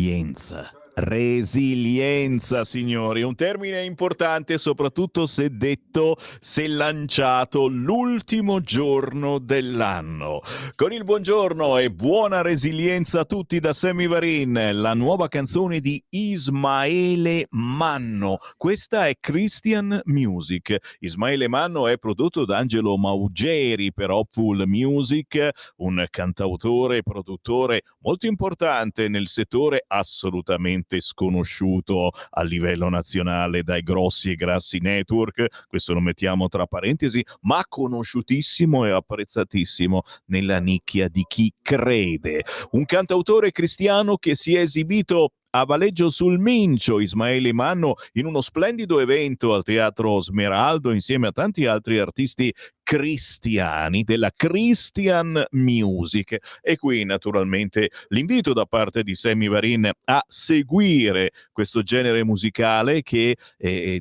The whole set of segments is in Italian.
Resilienza. Resilienza, signori, un termine importante soprattutto se detto, se lanciato l'ultimo giorno dell'anno. Con il buongiorno e buona resilienza a tutti da Sammy Varin, la nuova canzone di Ismaele Manno. Questa è Christian Music. Ismaele Manno è prodotto da Angelo Maugeri per Hopeful Music, un cantautore e produttore molto importante nel settore, assolutamente sconosciuto a livello nazionale dai grossi e grassi network, questo lo mettiamo tra parentesi, ma conosciutissimo e apprezzatissimo nella nicchia di chi crede. Un cantautore cristiano che si è esibito a Valeggio sul Mincio, Ismaele Manno, in uno splendido evento al Teatro Smeraldo insieme a tanti altri artisti cristiani della Christian Music. E qui naturalmente l'invito da parte di Sammy Varin a seguire questo genere musicale che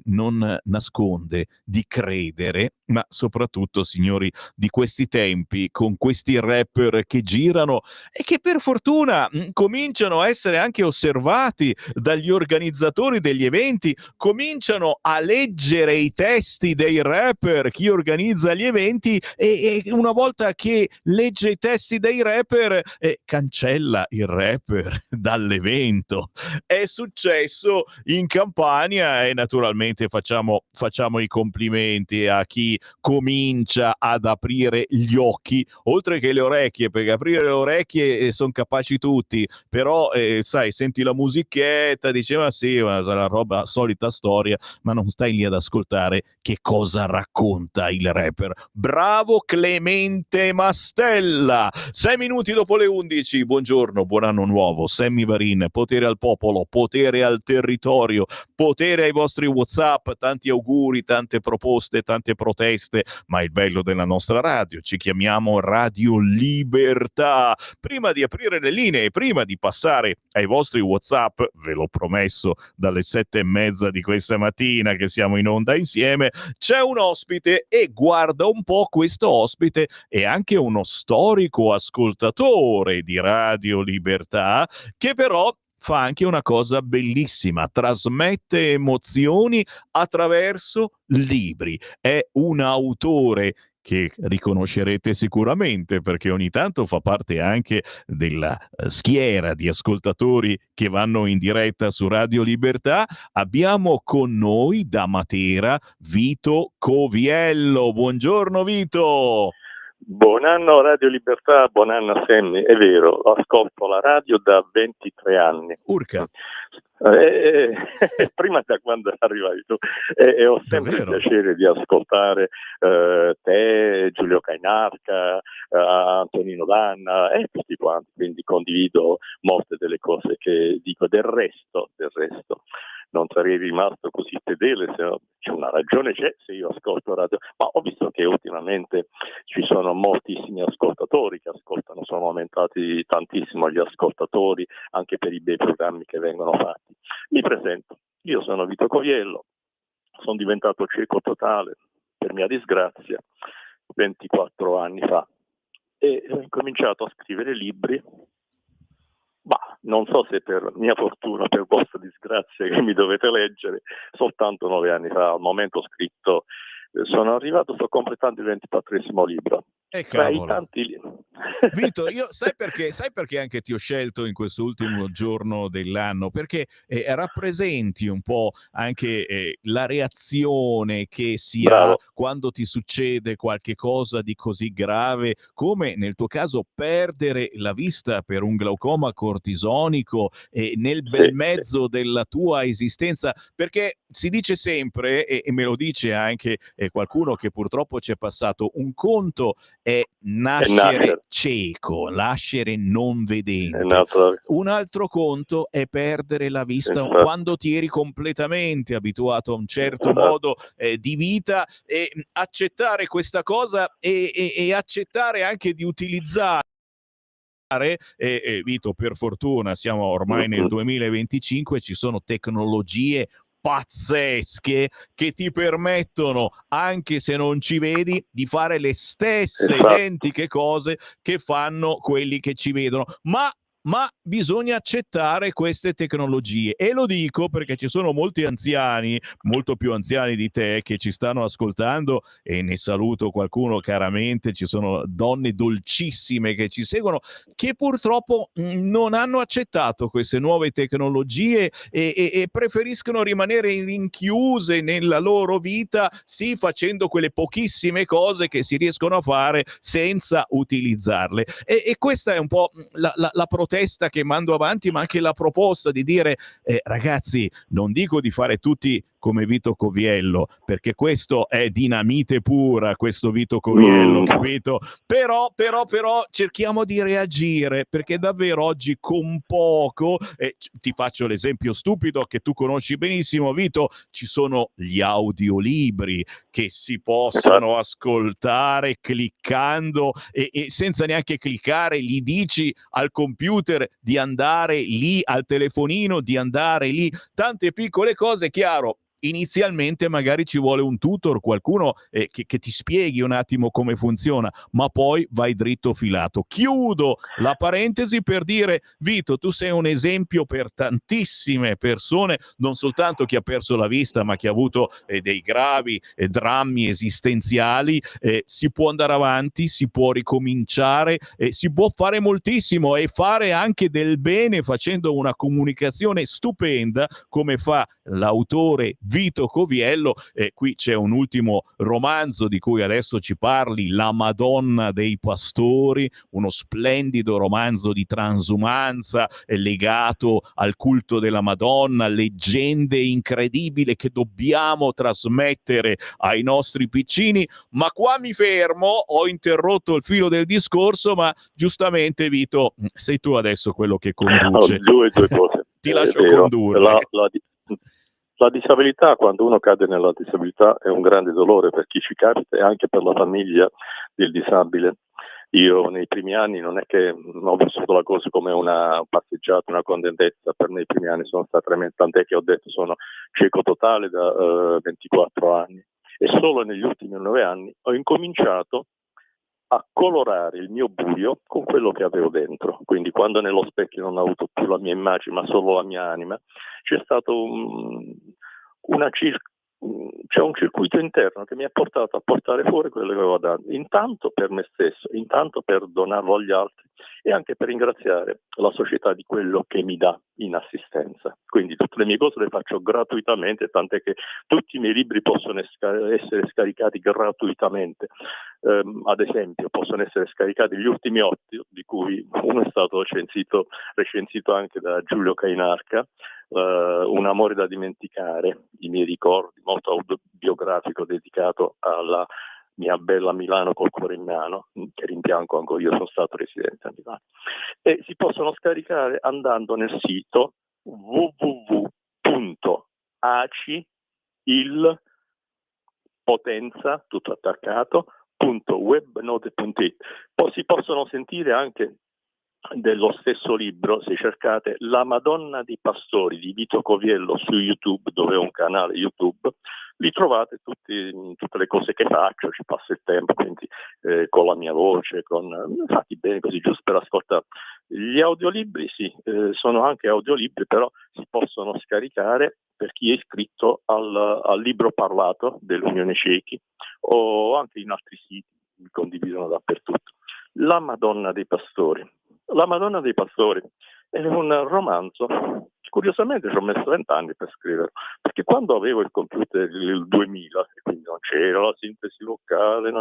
non nasconde di credere, ma soprattutto, signori, di questi tempi, con questi rapper che girano e che per fortuna cominciano a essere anche osservati dagli organizzatori degli eventi, cominciano a leggere i testi dei rapper, chi organizza gli eventi, e una volta che legge i testi dei rapper cancella il rapper dall'evento. È successo in Campania e naturalmente facciamo i complimenti a chi comincia ad aprire gli occhi, oltre che le orecchie, perché aprire le orecchie sono capaci tutti, però sai, senti la musichetta, diceva sì, ma la roba, solita storia, ma non stai lì ad ascoltare che cosa racconta il rapper. Bravo Clemente Mastella! 6 minuti dopo le 11, buongiorno, buon anno nuovo, Sammy Varin, potere al popolo, potere al territorio, potere ai vostri WhatsApp, tanti auguri, tante proposte, tante proteste, ma il bello della nostra radio, ci chiamiamo Radio Libertà. Prima di aprire le linee, prima di passare ai vostri WhatsApp, ve l'ho promesso dalle 7:30 di questa mattina che siamo in onda insieme, c'è un ospite e guarda un po', questo ospite è anche uno storico ascoltatore di Radio Libertà che però fa anche una cosa bellissima, trasmette emozioni attraverso libri. È un autore che riconoscerete sicuramente perché ogni tanto fa parte anche della schiera di ascoltatori che vanno in diretta su Radio Libertà. Abbiamo con noi da Matera Vito Coviello. Buongiorno Vito! Buon anno Radio Libertà, buon anno Sammy, è vero, ascolto la radio da 23 anni. Urca! Prima da quando arrivavi tu, e ho sempre il piacere di ascoltare te, Giulio Cainarca, Antonino Danna e tutti quanti, quindi condivido molte delle cose che dico. Del resto non sarei rimasto così fedele se c'è una ragione, se io ascolto radio, ma ho visto che ultimamente ci sono moltissimi ascoltatori che ascoltano, sono aumentati tantissimo gli ascoltatori anche per i bei programmi che vengono fatti. Mi presento, io sono Vito Coviello, sono diventato cieco totale per mia disgrazia 24 anni fa e ho incominciato a scrivere libri. Non so se per mia fortuna o per vostra disgrazia che mi dovete leggere, soltanto 9 anni fa, al momento ho scritto, sono arrivato, sto completando il 24esimo libro. Tra i tanti... Vito, io sai perché anche ti ho scelto in questo ultimo giorno dell'anno? Perché rappresenti un po' anche la reazione che si ha quando ti succede qualche cosa di così grave, come nel tuo caso perdere la vista per un glaucoma cortisonico nel bel mezzo della tua esistenza, perché si dice sempre, e me lo dice anche qualcuno che purtroppo ci è passato, un conto è nascere cieco, nascere non vedente. Un altro conto è perdere la vista quando ti eri completamente abituato a un certo modo di vita, e accettare questa cosa e accettare anche di utilizzare. Vito, per fortuna siamo ormai nel 2025, ci sono tecnologie pazzesche che ti permettono, anche se non ci vedi, di fare le stesse identiche cose che fanno quelli che ci vedono. Ma ma bisogna accettare queste tecnologie. E lo dico perché ci sono molti anziani, molto più anziani di te, che ci stanno ascoltando, e ne saluto qualcuno chiaramente, ci sono donne dolcissime che ci seguono, che purtroppo non hanno accettato queste nuove tecnologie e preferiscono rimanere rinchiuse nella loro vita, sì, facendo quelle pochissime cose che si riescono a fare senza utilizzarle. E questa è un po' la protesta che mando avanti, ma anche la proposta di dire, ragazzi, non dico di fare tutti come Vito Coviello, perché questo è dinamite pura, questo Vito Coviello, capito? Però cerchiamo di reagire, perché davvero oggi con poco, ti faccio l'esempio stupido che tu conosci benissimo, Vito, ci sono gli audiolibri che si possono ascoltare cliccando e senza neanche cliccare gli dici al computer di andare lì, al telefonino di andare lì, tante piccole cose, chiaro. Inizialmente magari ci vuole un tutor, qualcuno che ti spieghi un attimo come funziona, ma poi vai dritto filato. Chiudo la parentesi per dire, Vito, tu sei un esempio per tantissime persone, non soltanto chi ha perso la vista, ma chi ha avuto dei gravi drammi esistenziali. Si può andare avanti, si può ricominciare, si può fare moltissimo e fare anche del bene facendo una comunicazione stupenda come fa l'autore Vito Coviello. Qui c'è un ultimo romanzo di cui adesso ci parli, La Madonna dei Pastori, uno splendido romanzo di transumanza legato al culto della Madonna, leggende incredibili che dobbiamo trasmettere ai nostri piccini. Ma qua mi fermo, ho interrotto il filo del discorso, ma giustamente, Vito, sei tu adesso quello che conduce. Due cose. Ti lascio condurre. La disabilità, quando uno cade nella disabilità, è un grande dolore per chi ci capita e anche per la famiglia del disabile. Io nei primi anni non è che ho vissuto la cosa come una passeggiata, una contentezza. Per me i primi anni sono stati tremendi, tant'è che ho detto sono cieco totale da 24 anni, e solo negli ultimi 9 anni ho incominciato a colorare il mio buio con quello che avevo dentro. Quindi quando nello specchio non ho avuto più la mia immagine ma solo la mia anima, c'è stato c'è un circuito interno che mi ha portato a portare fuori quello che avevo dato, intanto per me stesso, intanto per donarlo agli altri e anche per ringraziare la società di quello che mi dà in assistenza. Quindi tutte le mie cose le faccio gratuitamente, tant'è che tutti i miei libri possono essere scaricati gratuitamente. Ad esempio possono essere scaricati gli ultimi 8, di cui uno è stato recensito anche da Giulio Cainarca, Un amore da dimenticare, i miei ricordi, molto autobiografico, dedicato alla mia bella Milano col cuore in mano, che rimpiango anche io, sono stato residente a Milano. E si possono scaricare andando nel sito www.aci.il-potenza, tutto attaccato, .webnote.it. Poi si possono sentire anche dello stesso libro, se cercate La Madonna dei Pastori di Vito Coviello su YouTube, dove ho un canale YouTube, li trovate tutte le cose che faccio, ci passa il tempo, quindi con la mia voce, fatti bene così, giusto per ascoltare. Gli audiolibri sì, sono anche audiolibri, però si possono scaricare per chi è iscritto al libro parlato dell'Unione Cechi, o anche in altri siti, li condividono dappertutto. La Madonna dei Pastori. La Madonna dei Pastori è un romanzo, curiosamente ci ho messo 20 anni per scriverlo, perché quando avevo il computer il 2000, e quindi non c'era la sintesi vocale,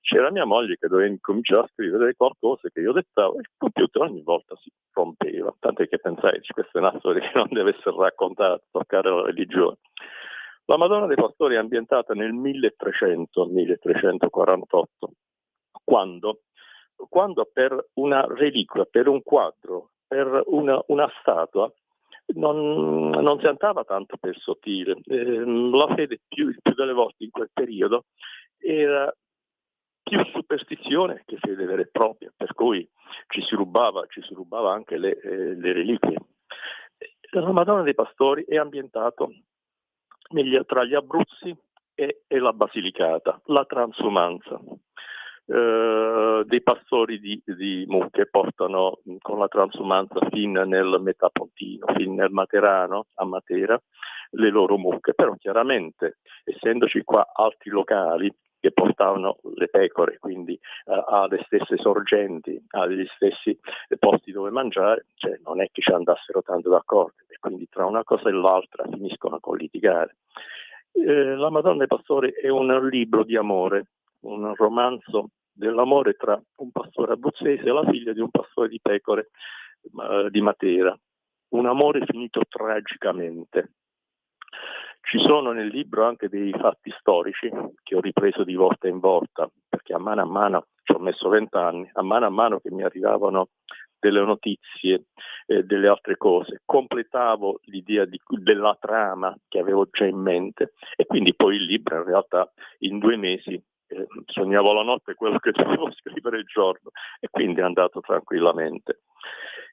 c'era mia moglie che doveva incominciare a scrivere qualcosa che io dettavo, e il computer ogni volta si rompeva, tant'è che pensai, questa è una storia che non deve essere raccontata, toccare la religione. La Madonna dei Pastori è ambientata nel 1348, quando per una reliquia, per un quadro, per una statua, non si andava tanto per sottile. La fede il più delle volte in quel periodo era più superstizione che fede vera e propria, per cui ci si rubava anche le reliquie. La Madonna dei Pastori è ambientato tra gli Abruzzi e la Basilicata, la transumanza. dei pastori di mucche portano con la transumanza fin nel Metapontino, fin nel Materano, a Matera, le loro mucche, però chiaramente essendoci qua altri locali che portavano le pecore, quindi alle stesse sorgenti, agli stessi posti dove mangiare, cioè non è che ci andassero tanto d'accordo, e quindi tra una cosa e l'altra finiscono con litigare. La Madonna dei Pastori è un libro di amore, un romanzo dell'amore tra un pastore abruzzese e la figlia di un pastore di pecore di Matera. Un amore finito tragicamente. Ci sono nel libro anche dei fatti storici che ho ripreso di volta in volta, perché a mano, ci ho messo 20 anni, a mano che mi arrivavano delle notizie e delle altre cose, completavo l'idea della trama che avevo già in mente, e quindi poi il libro in realtà in 2 mesi sognavo la notte quello che dovevo scrivere il giorno, e quindi è andato tranquillamente.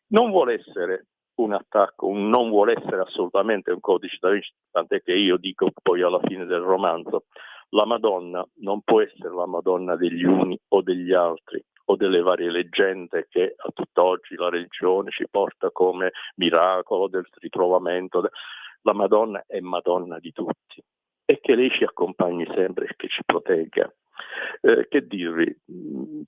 Non vuole essere un attacco, non vuole essere assolutamente un codice da Vinci, tant'è che io dico poi alla fine del romanzo: la Madonna non può essere la Madonna degli uni o degli altri, o delle varie leggende che a tutt'oggi la religione ci porta come miracolo del ritrovamento. La Madonna è Madonna di tutti, e che lei ci accompagni sempre e che ci protegga. Che dirvi?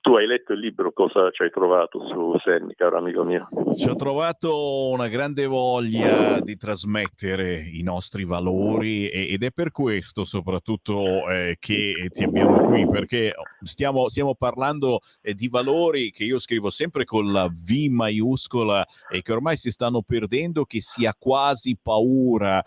Tu hai letto il libro, cosa ci hai trovato su Sammy, caro amico mio? Ci ho trovato una grande voglia di trasmettere i nostri valori ed è per questo soprattutto che ti abbiamo qui, perché stiamo parlando di valori che io scrivo sempre con la V maiuscola e che ormai si stanno perdendo, che si ha quasi paura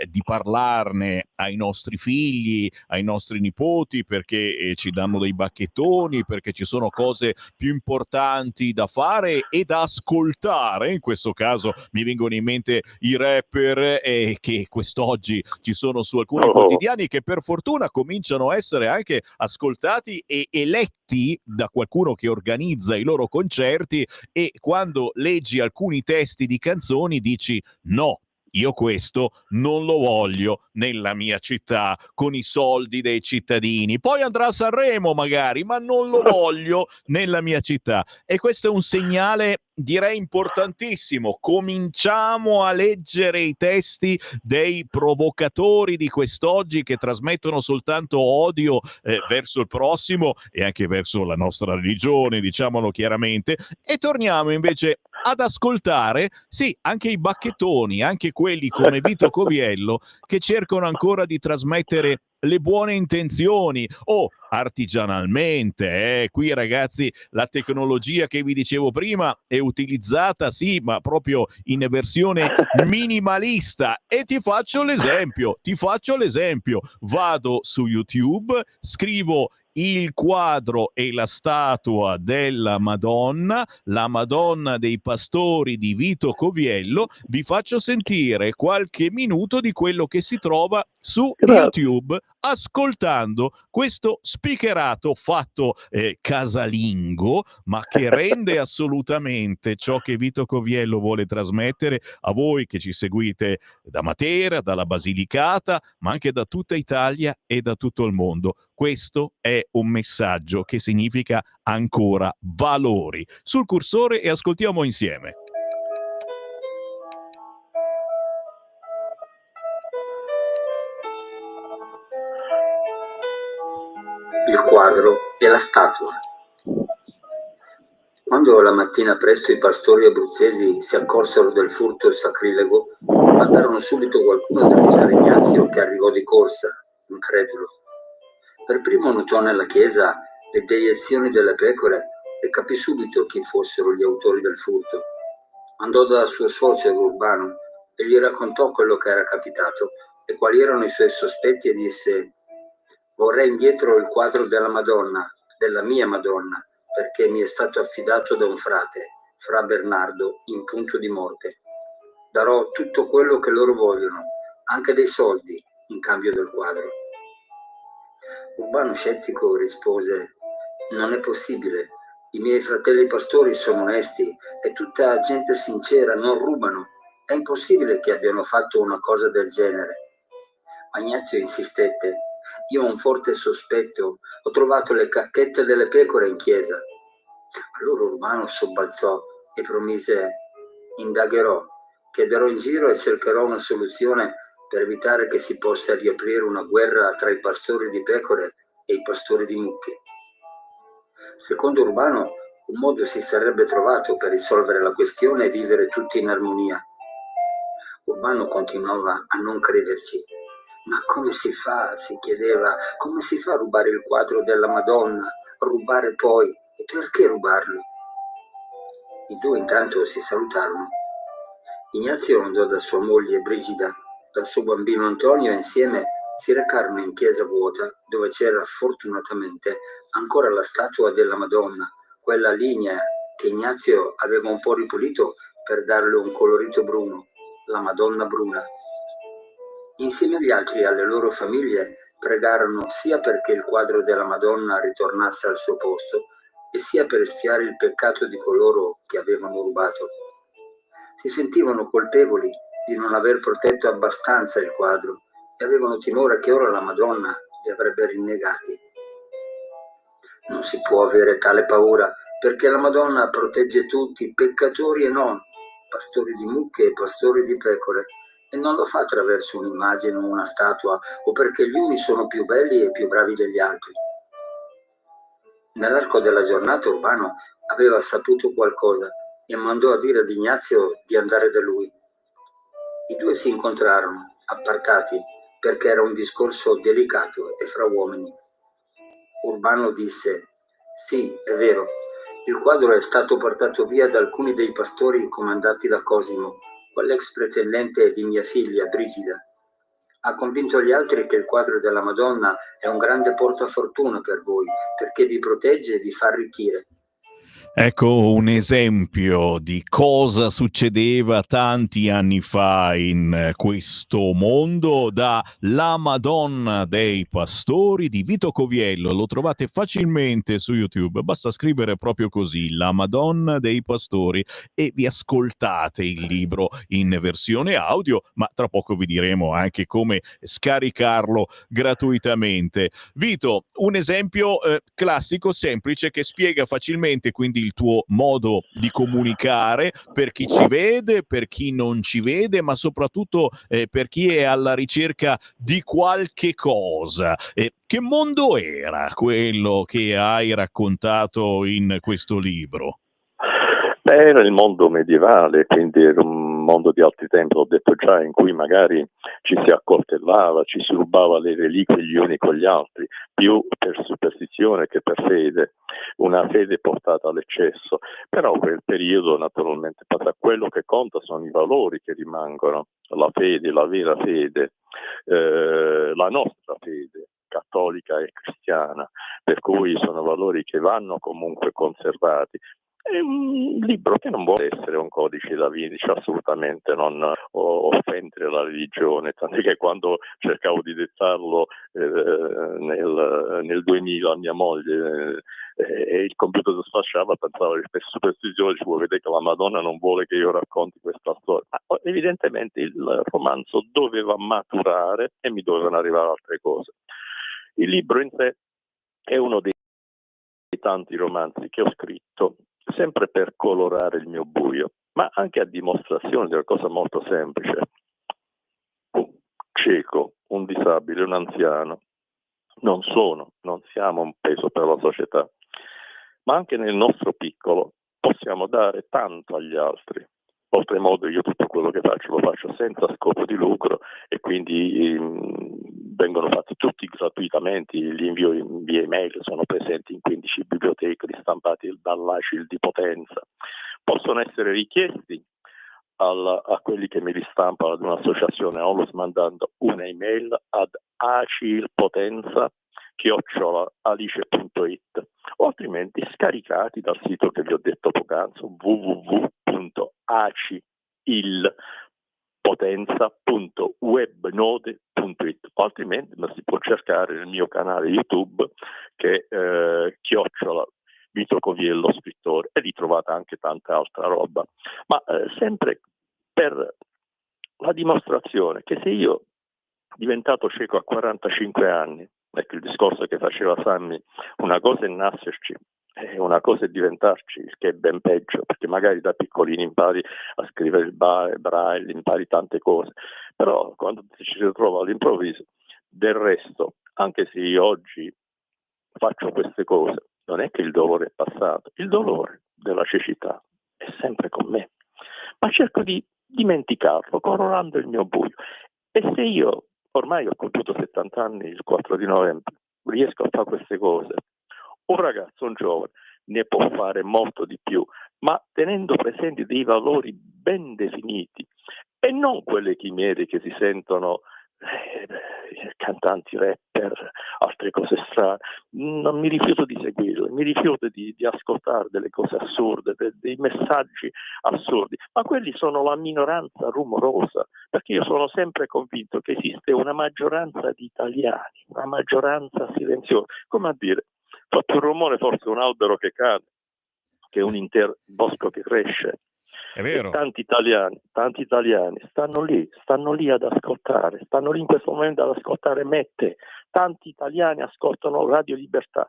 di parlarne ai nostri figli, ai nostri nipoti, perché ci danno dei bacchettoni, perché ci sono cose più importanti da fare e da ascoltare. In questo caso mi vengono in mente i rapper che quest'oggi ci sono su alcuni quotidiani, che per fortuna cominciano a essere anche ascoltati e eletti da qualcuno che organizza i loro concerti, e quando leggi alcuni testi di canzoni dici no, io questo non lo voglio nella mia città con i soldi dei cittadini. Poi andrà a Sanremo magari, ma non lo voglio nella mia città. E questo è un segnale, direi, importantissimo. Cominciamo a leggere i testi dei provocatori di quest'oggi, che trasmettono soltanto odio verso il prossimo e anche verso la nostra religione, diciamolo chiaramente, e torniamo invece ad ascoltare, sì, anche i bacchettoni, anche quelli come Vito Coviello, che cercano ancora di trasmettere le buone intenzioni o artigianalmente. Qui ragazzi, la tecnologia che vi dicevo prima è utilizzata, sì, ma proprio in versione minimalista. E ti faccio l'esempio, vado su YouTube, scrivo il quadro e la statua della Madonna, la Madonna dei Pastori di Vito Coviello, vi faccio sentire qualche minuto di quello che si trova su YouTube, ascoltando questo speakerato fatto casalingo, ma che rende assolutamente ciò che Vito Coviello vuole trasmettere a voi che ci seguite da Matera, dalla Basilicata, ma anche da tutta Italia e da tutto il mondo. Questo è un messaggio che significa ancora valori. Sul cursore e ascoltiamo insieme. Il quadro e la statua. Quando la mattina presto i pastori abruzzesi si accorsero del furto sacrilego, mandarono subito qualcuno da avvisare Ignazio, che arrivò di corsa, incredulo. Per primo notò nella chiesa le deiezioni delle pecore e capì subito chi fossero gli autori del furto. Andò da suo suocero Urbano e gli raccontò quello che era capitato e quali erano i suoi sospetti, e disse: «Vorrei indietro il quadro della Madonna, della mia Madonna, perché mi è stato affidato da un frate, Fra Bernardo, in punto di morte. Darò tutto quello che loro vogliono, anche dei soldi, in cambio del quadro». Urbano, scettico, rispose: «Non è possibile. I miei fratelli pastori sono onesti, è tutta gente sincera, non rubano. È impossibile che abbiano fatto una cosa del genere». Ma Ignazio insistette: Io ho un forte sospetto, ho trovato le cacchette delle pecore in chiesa. Allora Urbano sobbalzò e promise: indagherò, chiederò in giro e cercherò una soluzione per evitare che si possa riaprire una guerra tra i pastori di pecore e i pastori di mucche. Secondo Urbano, un modo si sarebbe trovato per risolvere la questione e vivere tutti in armonia. Urbano continuava a non crederci. Ma come si fa, si chiedeva, come si fa a rubare il quadro della Madonna? Rubare poi? E perché rubarlo? I due intanto si salutarono. Ignazio andò da sua moglie Brigida, dal suo bambino Antonio e insieme si recarono in chiesa vuota dove c'era fortunatamente ancora la statua della Madonna, quella lignea che Ignazio aveva un po' ripulito per darle un colorito bruno, la Madonna bruna. Insieme agli altri e alle loro famiglie pregarono sia perché il quadro della Madonna ritornasse al suo posto e sia per espiare il peccato di coloro che avevano rubato. Si sentivano colpevoli di non aver protetto abbastanza il quadro e avevano timore che ora la Madonna li avrebbe rinnegati. Non si può avere tale paura, perché la Madonna protegge tutti, peccatori e non, pastori di mucche e pastori di pecore, e non lo fa attraverso un'immagine o una statua o perché gli uni sono più belli e più bravi degli altri. Nell'arco della giornata Urbano aveva saputo qualcosa e mandò a dire ad Ignazio di andare da lui. I due si incontrarono, appartati, perché era un discorso delicato e fra uomini. Urbano disse: sì, è vero, il quadro è stato portato via da alcuni dei pastori comandati da Cosimo, quell'ex pretendente di mia figlia Brigida. Ha convinto gli altri che il quadro della Madonna è un grande portafortuna per voi, perché vi protegge e vi fa arricchire. Ecco un esempio di cosa succedeva tanti anni fa in questo mondo da La Madonna dei Pastori di Vito Coviello. Lo trovate facilmente su YouTube, basta scrivere proprio così, La Madonna dei Pastori, e vi ascoltate il libro in versione audio, ma tra poco vi diremo anche come scaricarlo gratuitamente. Vito, un esempio classico, semplice, che spiega facilmente quindi il tuo modo di comunicare per chi ci vede, per chi non ci vede, ma soprattutto per chi è alla ricerca di qualche cosa. Che mondo era quello che hai raccontato in questo libro? Beh, era il mondo medievale, quindi era un mondo di altri tempi, l'ho detto già, in cui magari ci si accoltellava, ci si rubava le reliquie gli uni con gli altri, più per superstizione che per fede, una fede portata all'eccesso. Però quel periodo naturalmente passa. Quello che conta sono i valori che rimangono, la fede, la vera fede, la nostra fede cattolica e cristiana, per cui sono valori che vanno comunque conservati. È un libro che non vuole essere un codice da Vinci, assolutamente non offendere la religione, tant'è che quando cercavo di dettarlo nel 2000 a mia moglie e il computer sfasciava, pensavo che per superstizione ci vuole vedere che la Madonna non vuole che io racconti questa storia. Ma evidentemente il romanzo doveva maturare e mi dovevano arrivare altre cose. Il libro in sé è uno dei tanti romanzi che ho scritto sempre per colorare il mio buio, ma anche a dimostrazione di una cosa molto semplice. Un cieco, un disabile, un anziano non siamo un peso per la società, ma anche nel nostro piccolo possiamo dare tanto agli altri. Oltremodo io tutto quello che faccio lo faccio senza scopo di lucro e quindi vengono fatti tutti gratuitamente, gli invio via email, sono presenti in 15 biblioteche ristampati dall'ACIL di Potenza. Possono essere richiesti a quelli che mi ristampano ad un'associazione ONLUS mandando un'email ad acilpotenza@alice.it o altrimenti scaricati dal sito che vi ho detto poc'anzi, www.acilpotenza.webnode.it, o altrimenti si può cercare nel mio canale YouTube che è Vito Coviello scrittore, e lì trovate anche tanta altra roba, ma sempre per la dimostrazione che se io, diventato cieco a 45 anni, Ecco, il discorso che faceva Sammy, una cosa è nascerci, una cosa è diventarci, il che è ben peggio, perché magari da piccolini impari a scrivere il braille, impari tante cose, però quando ti ci ritrovo all'improvviso, del resto, anche se io oggi faccio queste cose, non è che il dolore è passato, il dolore della cecità è sempre con me, ma cerco di dimenticarlo, colorando il mio buio. E se io ormai ho compiuto 70 anni il 4 di novembre, riesco a fare queste cose, un ragazzo, un giovane, ne può fare molto di più, ma tenendo presenti dei valori ben definiti e non quelle chimere che si sentono cantanti, rapper, altre cose strane. Non mi rifiuto di seguirle, mi rifiuto di ascoltare delle cose assurde, dei messaggi assurdi, ma quelli sono la minoranza rumorosa, perché io sono sempre convinto che esiste una maggioranza di italiani, una maggioranza silenziosa, come a dire, fa più rumore forse un albero che cade che un intero bosco che cresce. È vero. E tanti italiani stanno lì ad ascoltare, stanno lì in questo momento ad ascoltare Mette. Tanti italiani ascoltano Radio Libertà,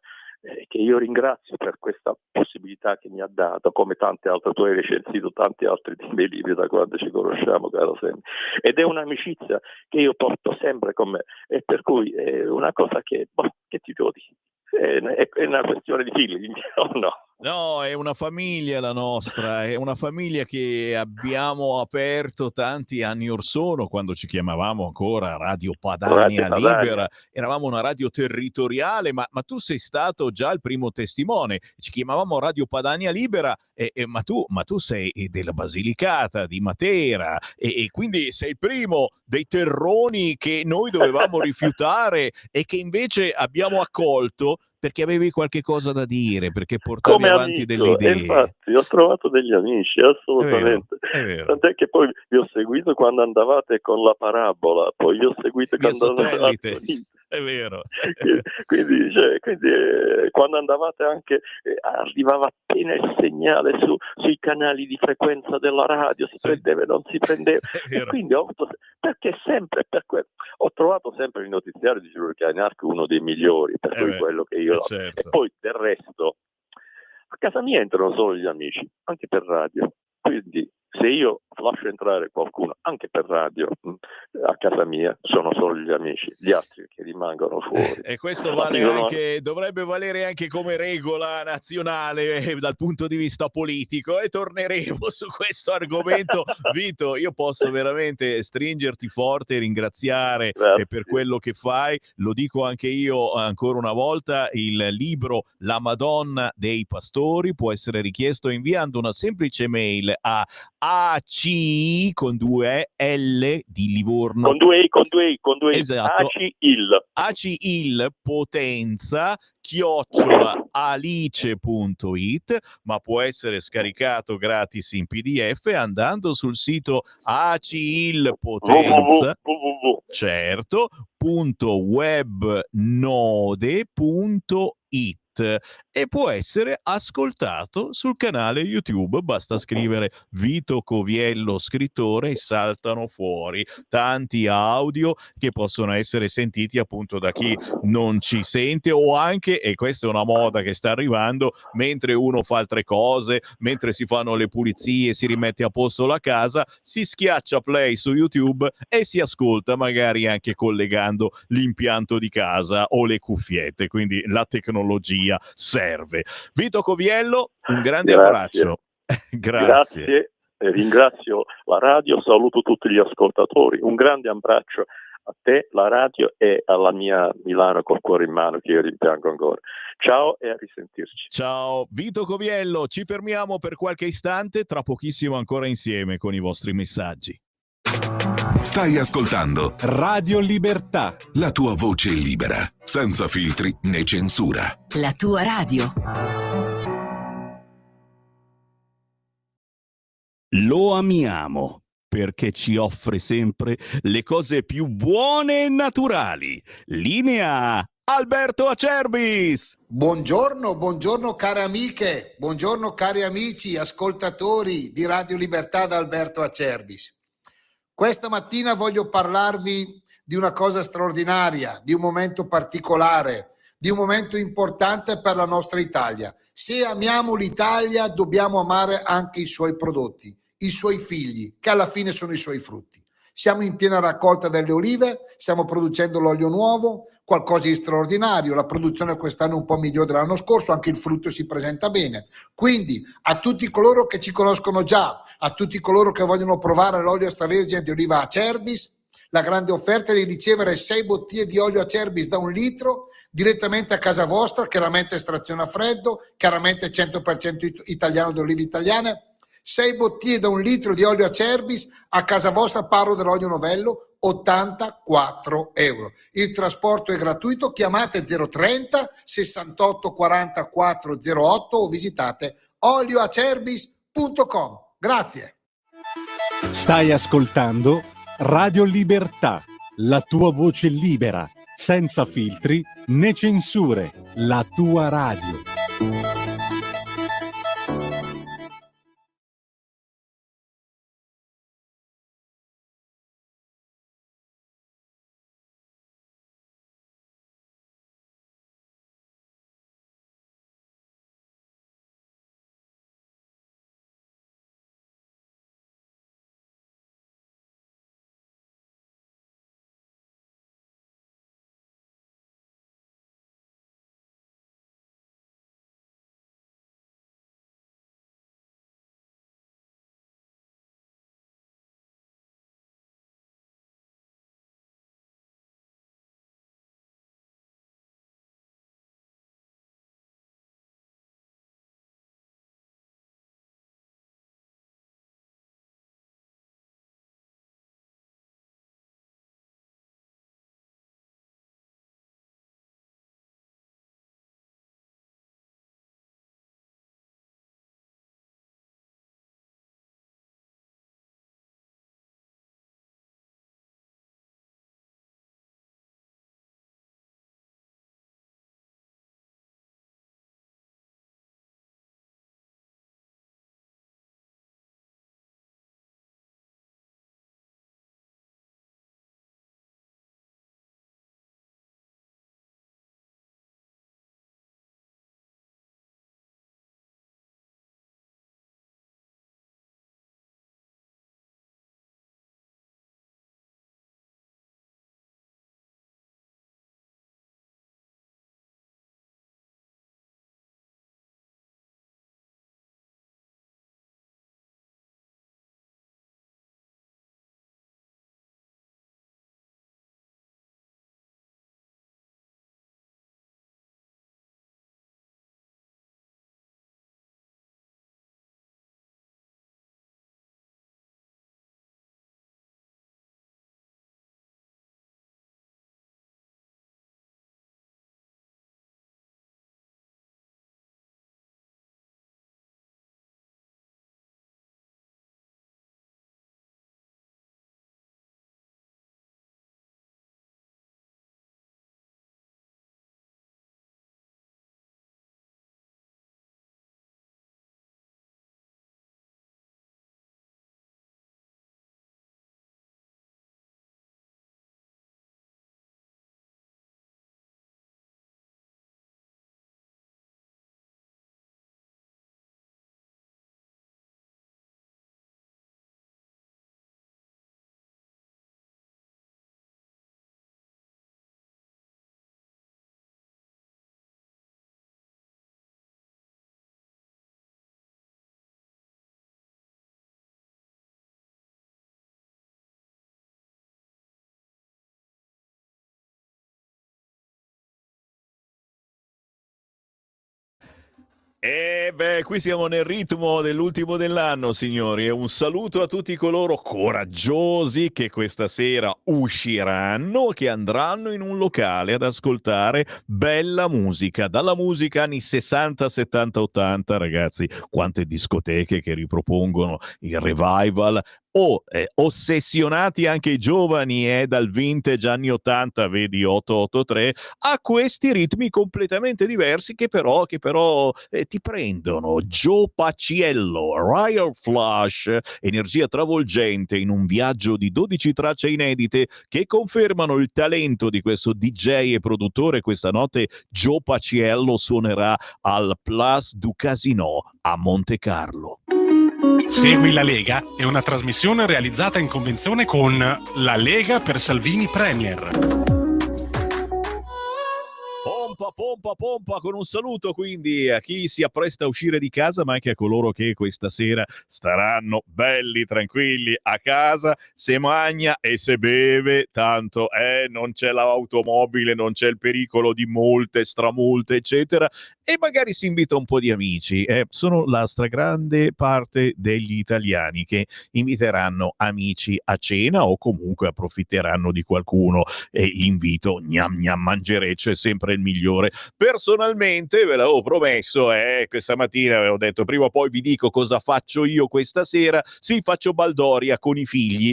che io ringrazio per questa possibilità che mi ha dato, come tante altre. Tu hai recensito tanti altri dei miei libri da quando ci conosciamo, caro Sammy. Ed è un'amicizia che io porto sempre con me, e per cui è una cosa che ti devo dire? È una questione di figli, o no? No, è una famiglia la nostra, è una famiglia che abbiamo aperto tanti anni or sono, quando ci chiamavamo ancora Radio Padania Libera, eravamo una radio territoriale, ma tu sei stato già il primo testimone, ci chiamavamo Radio Padania Libera, ma tu sei della Basilicata, di Matera, e quindi sei il primo dei terroni che noi dovevamo rifiutare e che invece abbiamo accolto, perché avevi qualche cosa da dire, perché portavi come avanti amico, delle idee. infatti ho trovato degli amici, assolutamente. È vero. Tant'è che poi vi ho seguito quando andavate con la parabola, poi vi ho seguito quando andavate. È vero. Quindi quando andavate anche, arrivava appena il segnale sui canali di frequenza della radio, si prendeva e non si prendeva. E quindi perché sempre ho trovato sempre il notiziario di Giulio Cainarca uno dei migliori, per cui quello che io certo. E poi del resto a casa mia entrano solo gli amici, anche per radio, quindi se io lascio entrare qualcuno anche per radio a casa mia, sono solo gli amici, gli altri che rimangono fuori. E questo dovrebbe valere anche come regola nazionale dal punto di vista politico, e torneremo su questo argomento. Vito, io posso veramente stringerti forte e ringraziare per quello che fai. Lo dico anche io ancora una volta: il libro La Madonna dei Pastori può essere richiesto inviando una semplice mail a AC con 2 L di Livorno, con due I, esatto, ACIL Potenza @alice.it, ma può essere scaricato gratis in PDF andando sul sito ACIL Potenza, certo, .webnode.it, e può essere ascoltato sul canale YouTube. Basta scrivere Vito Coviello scrittore e saltano fuori tanti audio che possono essere sentiti appunto da chi non ci sente, o anche, e questa è una moda che sta arrivando, mentre uno fa altre cose, mentre si fanno le pulizie, si rimette a posto la casa, si schiaccia play su YouTube e si ascolta, magari anche collegando l'impianto di casa o le cuffiette. Quindi la tecnologia serve. Vito Coviello, un grande abbraccio. Grazie. Ringrazio la radio, saluto tutti gli ascoltatori, un grande abbraccio a te, la radio, e alla mia Milano col cuore in mano, che io rimpiango ancora. Ciao e a risentirci. Ciao Vito Coviello, ci fermiamo per qualche istante, tra pochissimo ancora insieme con i vostri messaggi. Stai ascoltando Radio Libertà, la tua voce libera, senza filtri né censura. La tua radio. Lo amiamo perché ci offre sempre le cose più buone e naturali. Linea Alberto Acerbis. Buongiorno care amiche, buongiorno cari amici, ascoltatori di Radio Libertà da Alberto Acerbis. Questa mattina voglio parlarvi di una cosa straordinaria, di un momento particolare, di un momento importante per la nostra Italia. Se amiamo l'Italia, dobbiamo amare anche i suoi prodotti, i suoi figli, che alla fine sono i suoi frutti. Siamo in piena raccolta delle olive, stiamo producendo l'olio nuovo, qualcosa di straordinario. La produzione quest'anno è un po' migliore dell'anno scorso, anche il frutto si presenta bene. Quindi a tutti coloro che ci conoscono già, a tutti coloro che vogliono provare l'olio extravergine di oliva Acerbis, la grande offerta è di ricevere 6 bottiglie di olio Acerbis da 1 litro direttamente a casa vostra, chiaramente estrazione a freddo, chiaramente 100% italiano di olive italiane. 6 bottiglie da 1 litro di olio Acerbis a casa vostra, parlo dell'olio novello, 84 euro. Il trasporto è gratuito, chiamate 030 68 44 08 o visitate olioacerbis.com. Grazie. Stai ascoltando Radio Libertà, la tua voce libera, senza filtri né censure, la tua radio. E beh, qui siamo nel ritmo dell'ultimo dell'anno, signori, e un saluto a tutti coloro coraggiosi che questa sera usciranno, che andranno in un locale ad ascoltare bella musica, dalla musica anni 60, 70, 80, ragazzi, quante discoteche che ripropongono il revival ossessionati anche i giovani dal vintage anni 80, vedi 883, a questi ritmi completamente diversi che però ti prendono. Joe Paciello, Royal Flush, energia travolgente in un viaggio di 12 tracce inedite che confermano il talento di questo DJ e produttore. Questa notte Joe Paciello suonerà al Place du Casino a Monte Carlo. Segui la Lega è una trasmissione realizzata in convenzione con La Lega per Salvini Premier. Pompa, con un saluto quindi a chi si appresta a uscire di casa, ma anche a coloro che questa sera staranno belli, tranquilli a casa, se magna e se beve, tanto non c'è l'automobile, non c'è il pericolo di multe, stramulte, eccetera, e magari si invita un po' di amici. Sono la stragrande parte degli italiani che inviteranno amici a cena o comunque approfitteranno di qualcuno, e l'invito gnam gnam mangereccio è sempre il migliore. Personalmente ve l'avevo promesso, questa mattina avevo detto prima o poi vi dico cosa faccio io questa sera. Sì, faccio baldoria con i figli,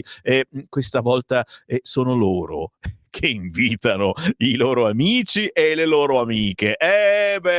questa volta sono loro che invitano i loro amici e le loro amiche.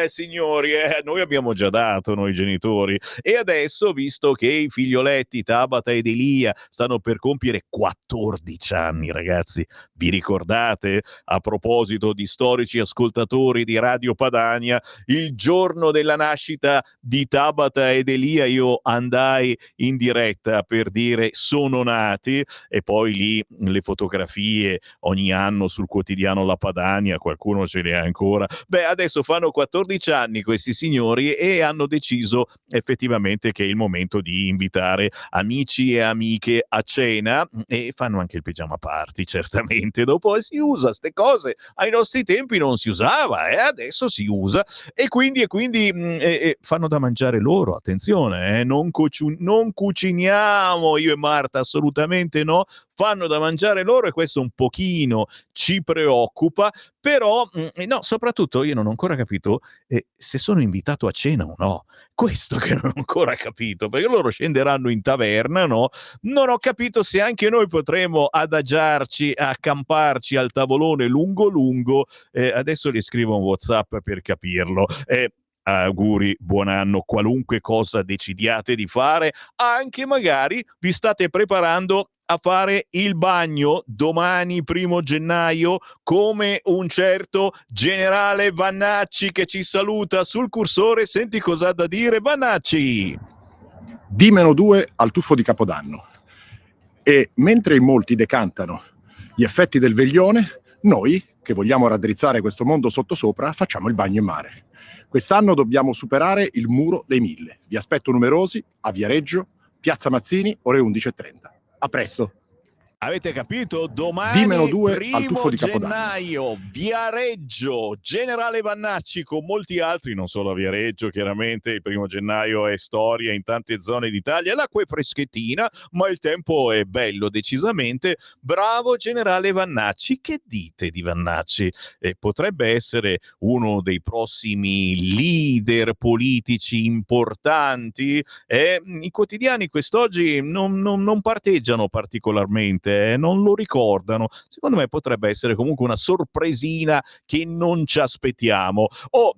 Signori, noi abbiamo già dato, noi genitori, e adesso, visto che i figlioletti Tabata ed Elia stanno per compiere 14 anni, ragazzi, vi ricordate? A proposito di storici ascoltatori di Radio Padania, il giorno della nascita di Tabata ed Elia io andai in diretta per dire sono nati, e poi lì le fotografie ogni anno sul quotidiano La Padania, qualcuno ce le ha ancora. Adesso fanno 14 anni questi signori e hanno deciso effettivamente che è il momento di invitare amici e amiche a cena, e fanno anche il pigiama party, certamente. Dopo si usa ste cose, ai nostri tempi non si usava, adesso si usa, e quindi fanno da mangiare loro, attenzione, non cuciniamo io e Marta, assolutamente no, fanno da mangiare loro, e questo un pochino ci preoccupa, però no, soprattutto io non ho ancora capito se sono invitato a cena o no. Questo che non ho ancora capito, perché loro scenderanno in taverna, no? Non ho capito se anche noi potremo adagiarci, accamparci al tavolone lungo lungo. Adesso gli scrivo un WhatsApp per capirlo. Auguri, buon anno, qualunque cosa decidiate di fare, anche magari vi state preparando a fare il bagno domani 1° gennaio, come un certo generale Vannacci che ci saluta sul cursore. Senti cosa ha da dire Vannacci. D-2 al tuffo di Capodanno. E mentre in molti decantano gli effetti del veglione, noi, che vogliamo raddrizzare questo mondo sottosopra, facciamo il bagno in mare. Quest'anno dobbiamo superare il muro dei 1000. Vi aspetto numerosi a Viareggio, Piazza Mazzini, ore 11:30. A presto! Avete capito? Domani D-2 al tuffo di gennaio, Viareggio, Generale Vannacci con molti altri, non solo a Viareggio, chiaramente il 1° gennaio è storia in tante zone d'Italia, l'acqua è freschettina, ma il tempo è bello decisamente. Bravo Generale Vannacci, che dite di Vannacci? Potrebbe essere uno dei prossimi leader politici importanti? I quotidiani quest'oggi non parteggiano particolarmente, non lo ricordano. Secondo me potrebbe essere comunque una sorpresina che non ci aspettiamo.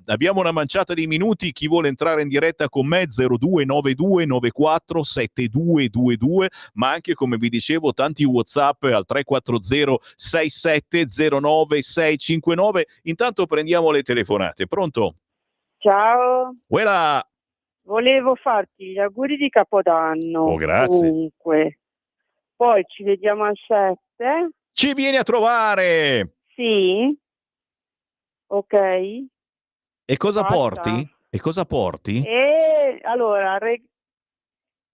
Abbiamo una manciata di minuti. Chi vuole entrare in diretta con me 0292947222, ma anche, come vi dicevo, tanti WhatsApp al 3406709659. Intanto prendiamo le telefonate. Pronto? Ciao. Uela. Volevo farti gli auguri di Capodanno. Oh, grazie. Comunque. Poi ci vediamo al 7. Ci vieni a trovare? Sì. Ok. E cosa Basta. porti? E cosa porti? E allora,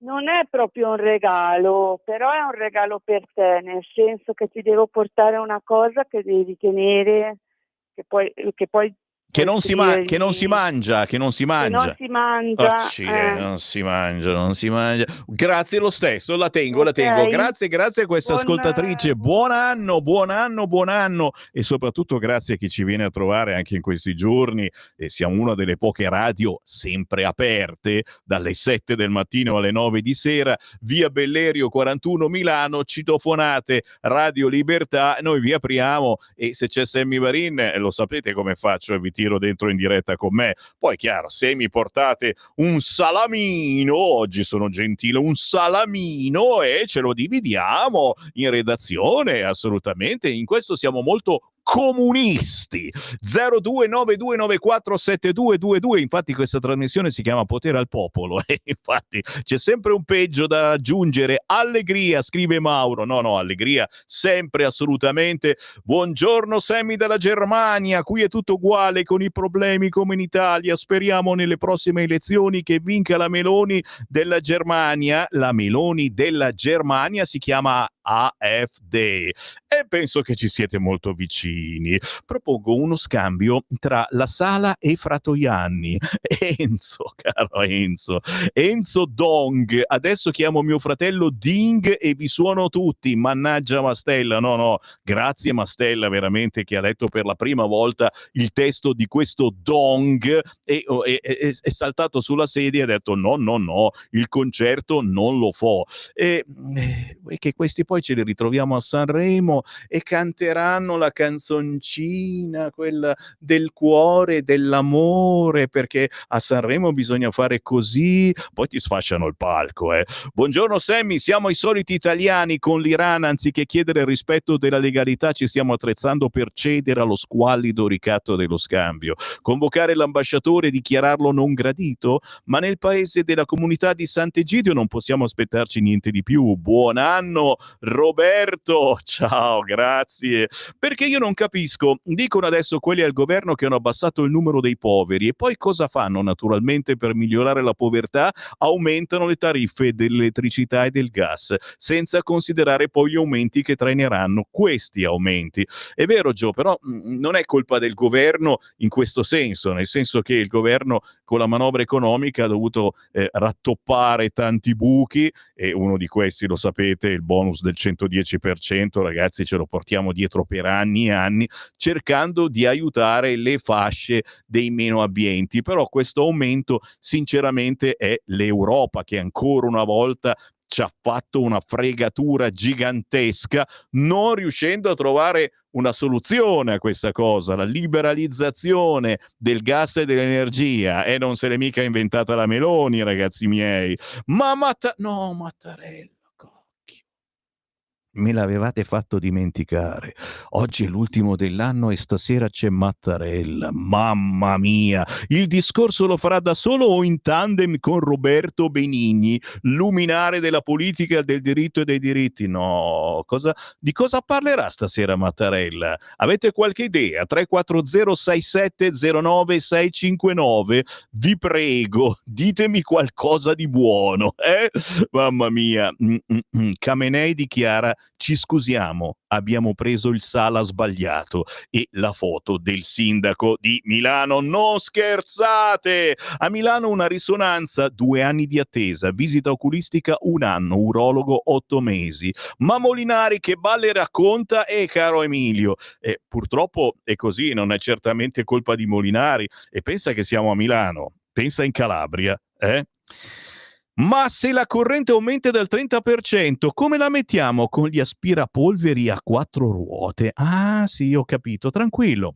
non è proprio un regalo, però è un regalo per te, nel senso che ti devo portare una cosa che devi tenere, che poi Che non si mangia. Che non si mangia. Non si mangia. Grazie lo stesso, la tengo. Grazie a questa ascoltatrice. Buon anno. E soprattutto grazie a chi ci viene a trovare anche in questi giorni. E siamo una delle poche radio sempre aperte, dalle 7 del mattino alle 9 di sera, via Bellerio 41 Milano, citofonate Radio Libertà. Noi vi apriamo e se c'è Sammy Varin, lo sapete come faccio e vi tiro dentro in diretta con me. Poi chiaro, se mi portate un salamino, oggi sono gentile, un salamino, e ce lo dividiamo in redazione, assolutamente. In questo siamo molto comunisti. 0292947222. Infatti questa trasmissione si chiama Potere al Popolo e infatti c'è sempre un peggio da aggiungere. Allegria, scrive Mauro. No, allegria sempre, assolutamente. Buongiorno Sammy dalla Germania, qui è tutto uguale con i problemi come in Italia. Speriamo nelle prossime elezioni che vinca la Meloni della Germania. La Meloni della Germania si chiama AfD e penso che ci siete molto vicini. Propongo uno scambio tra La Sala e Fratoianni. Caro Enzo Dong, adesso chiamo mio fratello Ding e vi suono tutti. Mannaggia Mastella. No, grazie Mastella veramente, che ha letto per la prima volta il testo di questo Dong e è saltato sulla sedia e ha detto no, il concerto non lo fo. E che questi poi ce li ritroviamo a Sanremo e canteranno la canzoncina, quella del cuore, dell'amore, perché a Sanremo bisogna fare così, poi ti sfasciano il palco. Buongiorno Sammy, siamo i soliti italiani con l'Iran, anziché chiedere il rispetto della legalità ci stiamo attrezzando per cedere allo squallido ricatto dello scambio. Convocare l'ambasciatore e dichiararlo non gradito? Ma nel paese della comunità di Sant'Egidio non possiamo aspettarci niente di più. Buon anno Roberto, ciao, grazie. Perché io non capisco, dicono adesso quelli al governo che hanno abbassato il numero dei poveri e poi cosa fanno naturalmente per migliorare la povertà? Aumentano le tariffe dell'elettricità e del gas, senza considerare poi gli aumenti che traineranno questi aumenti. È vero Gio, però non è colpa del governo in questo senso, nel senso che il governo con la manovra economica ha dovuto rattoppare tanti buchi e uno di questi, lo sapete, il bonus del 110%, ragazzi, ce lo portiamo dietro per anni e anni, cercando di aiutare le fasce dei meno abbienti. Però questo aumento sinceramente è l'Europa che ancora una volta ci ha fatto una fregatura gigantesca, non riuscendo a trovare una soluzione a questa cosa, la liberalizzazione del gas e dell'energia, e non se l'è mica inventata la Meloni, ragazzi miei. Ma Mattarella, me l'avevate fatto dimenticare. Oggi è l'ultimo dell'anno e stasera c'è Mattarella. Mamma mia! Il discorso lo farà da solo o in tandem con Roberto Benigni, luminare della politica del diritto e dei diritti? No, di cosa parlerà stasera Mattarella? Avete qualche idea? 3406709659. Vi prego, ditemi qualcosa di buono, Mamma mia. Khamenei dichiara: ci scusiamo, abbiamo preso il Sala sbagliato, e la foto del sindaco di Milano. Non scherzate! A Milano una risonanza, 2 anni di attesa, visita oculistica 1 anno, urologo 8 mesi. Ma Molinari che balle racconta, caro Emilio, purtroppo è così, non è certamente colpa di Molinari, e pensa che siamo a Milano, pensa in Calabria, Ma se la corrente aumenta del 30%, come la mettiamo con gli aspirapolveri a 4 ruote? Ah sì, ho capito, tranquillo,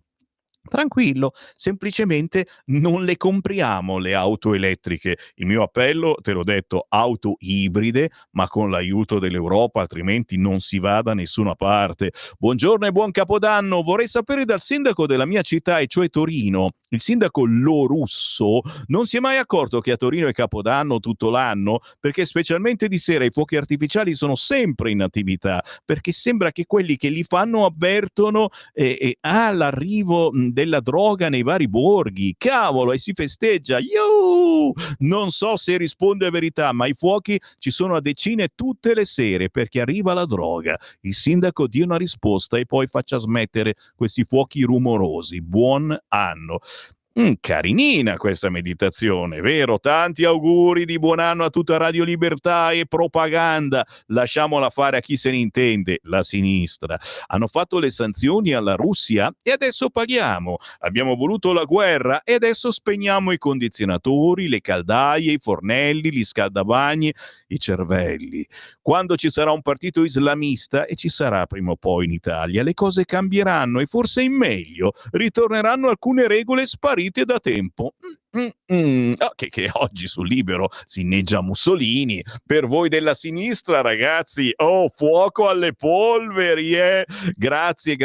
semplicemente non le compriamo le auto elettriche. Il mio appello, te l'ho detto, auto ibride, ma con l'aiuto dell'Europa, altrimenti non si va da nessuna parte. Buongiorno e buon Capodanno. Vorrei sapere dal sindaco della mia città, e cioè Torino, il sindaco Lorusso, non si è mai accorto che a Torino è Capodanno tutto l'anno? Perché specialmente di sera i fuochi artificiali sono sempre in attività, perché sembra che quelli che li fanno avvertono l'arrivo della droga nei vari borghi. Cavolo, e si festeggia. Non so se risponde a verità, ma i fuochi ci sono a decine tutte le sere perché arriva la droga. Il sindaco dia una risposta e poi faccia smettere questi fuochi rumorosi. Buon anno. Carinina questa meditazione, vero? Tanti auguri di buon anno a tutta Radio Libertà e propaganda. Lasciamola fare a chi se ne intende, la sinistra. Hanno fatto le sanzioni alla Russia e adesso paghiamo. Abbiamo voluto la guerra e adesso spegniamo i condizionatori, le caldaie, i fornelli, gli scaldabagni, i cervelli. Quando ci sarà un partito islamista, e ci sarà prima o poi in Italia, le cose cambieranno e forse in meglio. Ritorneranno alcune regole sparite da tempo. Che oggi sul Libero si inneggia Mussolini. Per voi della sinistra, ragazzi, fuoco alle polveri, Grazie,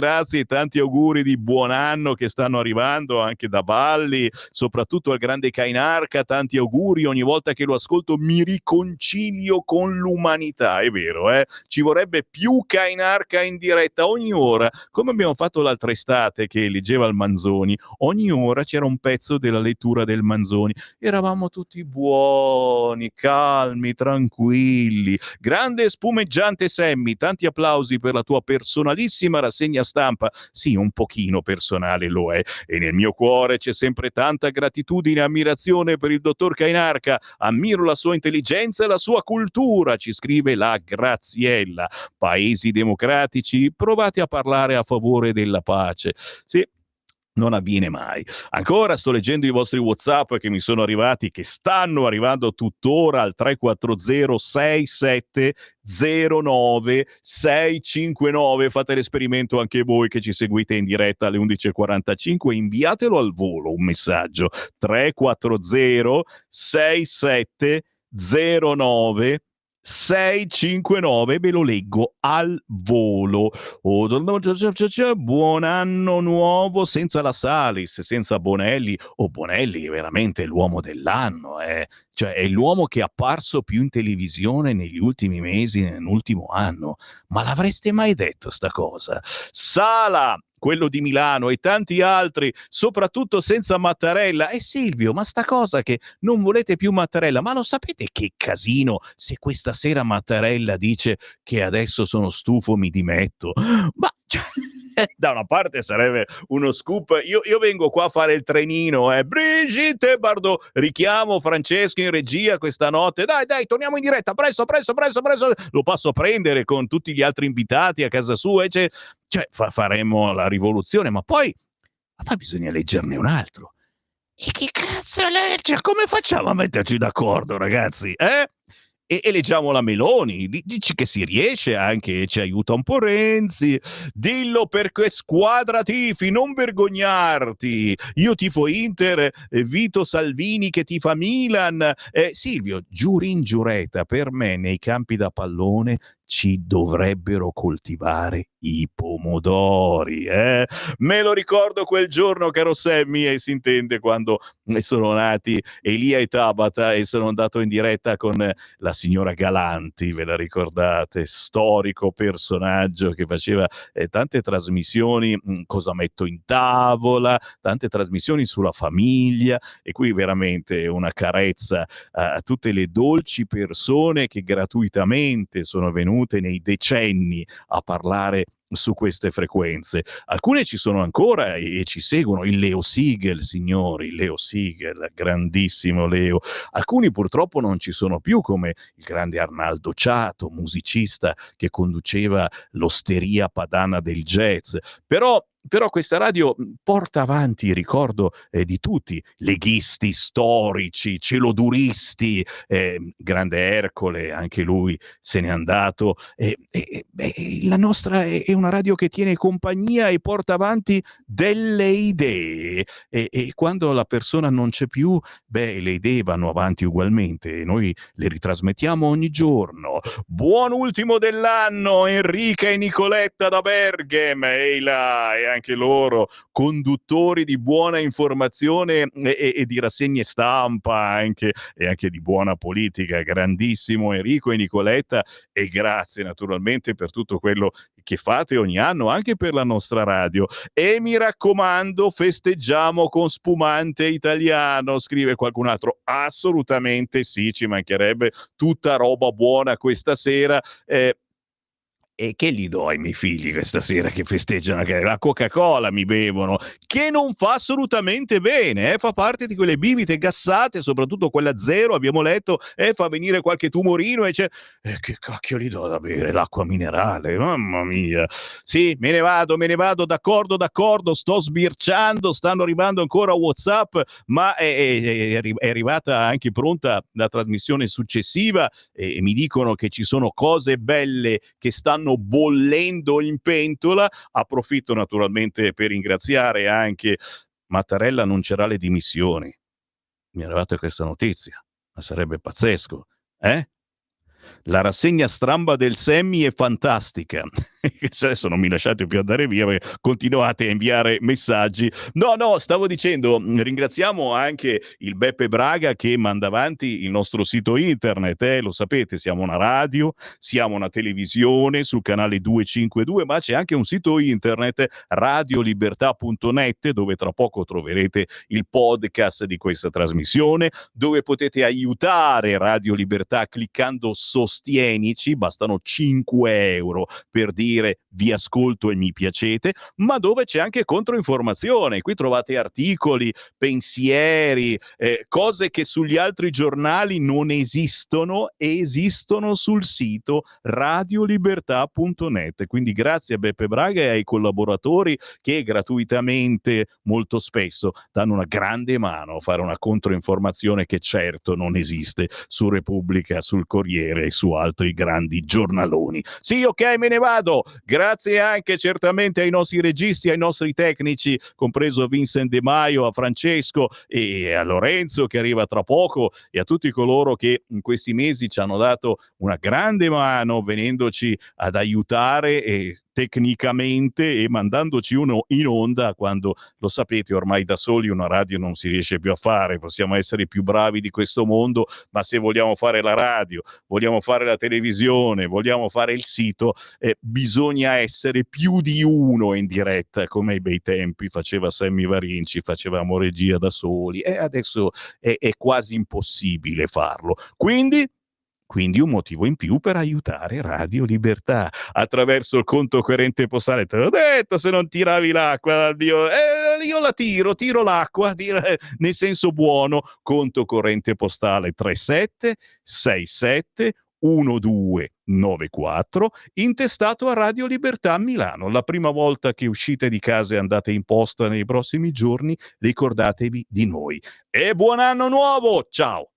tanti auguri di buon anno che stanno arrivando anche da Valli, soprattutto al grande Cainarca, tanti auguri. Ogni volta che lo ascolto mi riconcilio con l'umanità, è vero, ci vorrebbe più Cainarca in diretta ogni ora, come abbiamo fatto l'altra estate che leggeva il Manzoni. Ogni ora c'era un pezzo della lettura del Manzoni, eravamo tutti buoni, calmi, tranquilli. Grande spumeggiante Sammy, tanti applausi per la tua personalissima rassegna stampa. Sì, un pochino personale lo è, e nel mio cuore c'è sempre tanta gratitudine e ammirazione per il dottor Cainarca. Ammiro la sua intelligenza e la sua cultura, ci scrive la Graziella. Paesi democratici, provate a parlare a favore della pace. Sì, non avviene mai. Ancora sto leggendo i vostri WhatsApp che mi sono arrivati, che stanno arrivando tuttora al 340 6709 659. Fate l'esperimento anche voi che ci seguite in diretta alle 11:45, inviatelo al volo un messaggio 340 6709 659, ve lo leggo al volo. Buon anno nuovo senza la Salis, senza Bonelli. Bonelli è veramente l'uomo dell'anno, cioè è l'uomo che è apparso più in televisione negli ultimi mesi, nell'ultimo anno. Ma l'avreste mai detto sta cosa? Sala, quello di Milano, e tanti altri, soprattutto senza Mattarella. E Silvio, ma sta cosa che non volete più Mattarella, ma lo sapete che casino se questa sera Mattarella dice che adesso sono stufo, mi dimetto? Ma da una parte sarebbe uno scoop. Io vengo qua a fare il trenino, Brigitte Bardot, richiamo Francesco in regia questa notte. Dai, torniamo in diretta, presto. Lo passo a prendere con tutti gli altri invitati a casa sua, cioè faremo la rivoluzione, ma poi bisogna leggerne un altro. E che cazzo legge? Come facciamo a metterci d'accordo, ragazzi? E leggiamo la Meloni, dici che si riesce, anche ci aiuta un po' Renzi. Dillo perché squadra tifi, non vergognarti. Io tifo Inter, Vito Salvini che tifa Milan. Silvio, giurin giureta, per me nei campi da pallone ci dovrebbero coltivare i pomodori, Me lo ricordo quel giorno, caro Sammy, e si intende quando sono nati Elia e Tabata e sono andato in diretta con la signora Galanti, ve la ricordate? Storico personaggio che faceva tante trasmissioni, Cosa metto in tavola, tante trasmissioni sulla famiglia, e qui veramente una carezza a tutte le dolci persone che gratuitamente sono venute nei decenni a parlare su queste frequenze. Alcune ci sono ancora e ci seguono. Il Leo Siegel, signori, Leo Siegel, grandissimo Leo. Alcuni purtroppo non ci sono più, come il grande Arnaldo Ciato, musicista che conduceva l'Osteria Padana del jazz. Però questa radio porta avanti il ricordo di tutti, leghisti storici, celoduristi, grande Ercole, anche lui se n'è andato. La nostra è una radio che tiene compagnia e porta avanti delle idee, e quando la persona non c'è più, le idee vanno avanti ugualmente, e noi le ritrasmettiamo ogni giorno. Buon ultimo dell'anno Enrica e Nicoletta da Berghem, e anche loro conduttori di buona informazione e di rassegne stampa e anche di buona politica. Grandissimo Enrico e Nicoletta, e grazie naturalmente per tutto quello che fate ogni anno anche per la nostra radio. E mi raccomando, festeggiamo con spumante italiano, scrive qualcun altro. Assolutamente sì, ci mancherebbe, tutta roba buona questa sera. E che gli do ai miei figli questa sera che festeggiano? Che la Coca-Cola mi bevono, che non fa assolutamente bene, fa parte di quelle bibite gassate, soprattutto quella zero, abbiamo letto, fa venire qualche tumorino e che cacchio gli do da bere? L'acqua minerale, mamma mia. Sì, me ne vado, d'accordo, sto sbirciando, stanno arrivando ancora WhatsApp, ma è arrivata anche pronta la trasmissione successiva e mi dicono che ci sono cose belle che stanno bollendo in pentola. Approfitto naturalmente per ringraziare anche Mattarella, non c'era le dimissioni. Mi è arrivata questa notizia, ma sarebbe pazzesco, eh? La rassegna stramba del Semmi è fantastica. Adesso non mi lasciate più andare via perché continuate a inviare messaggi. No, stavo dicendo, ringraziamo anche il Beppe Braga che manda avanti il nostro sito internet, lo sapete, siamo una radio, siamo una televisione sul canale 252, ma c'è anche un sito internet, radiolibertà.net, dove tra poco troverete il podcast di questa trasmissione, dove potete aiutare Radio Libertà cliccando sostienici, bastano 5 euro per dire vi ascolto e mi piacete, ma dove c'è anche controinformazione. Qui trovate articoli, pensieri, cose che sugli altri giornali non esistono e esistono sul sito radiolibertà.net. Quindi grazie a Beppe Braga e ai collaboratori che gratuitamente molto spesso danno una grande mano a fare una controinformazione che certo non esiste su Repubblica, sul Corriere e su altri grandi giornaloni. Sì, ok, me ne vado. Grazie anche certamente ai nostri registi, ai nostri tecnici, compreso Vincent De Maio, a Francesco e a Lorenzo che arriva tra poco, e a tutti coloro che in questi mesi ci hanno dato una grande mano venendoci ad aiutare tecnicamente e mandandoci uno in onda quando, lo sapete, ormai da soli una radio non si riesce più a fare. Possiamo essere più bravi di questo mondo, ma se vogliamo fare la radio, vogliamo fare la televisione, vogliamo fare il sito, bisogna essere più di uno in diretta, come ai bei tempi faceva Sammy Varin, ci facevamo regia da soli, e adesso è quasi impossibile farlo. Quindi un motivo in più per aiutare Radio Libertà attraverso il conto corrente postale. Te l'ho detto, se non tiravi l'acqua dal mio... io la tiro l'acqua, nel senso buono. Conto corrente postale 3767 1294, intestato a Radio Libertà Milano. La prima volta che uscite di casa e andate in posta nei prossimi giorni, ricordatevi di noi. E buon anno nuovo! Ciao!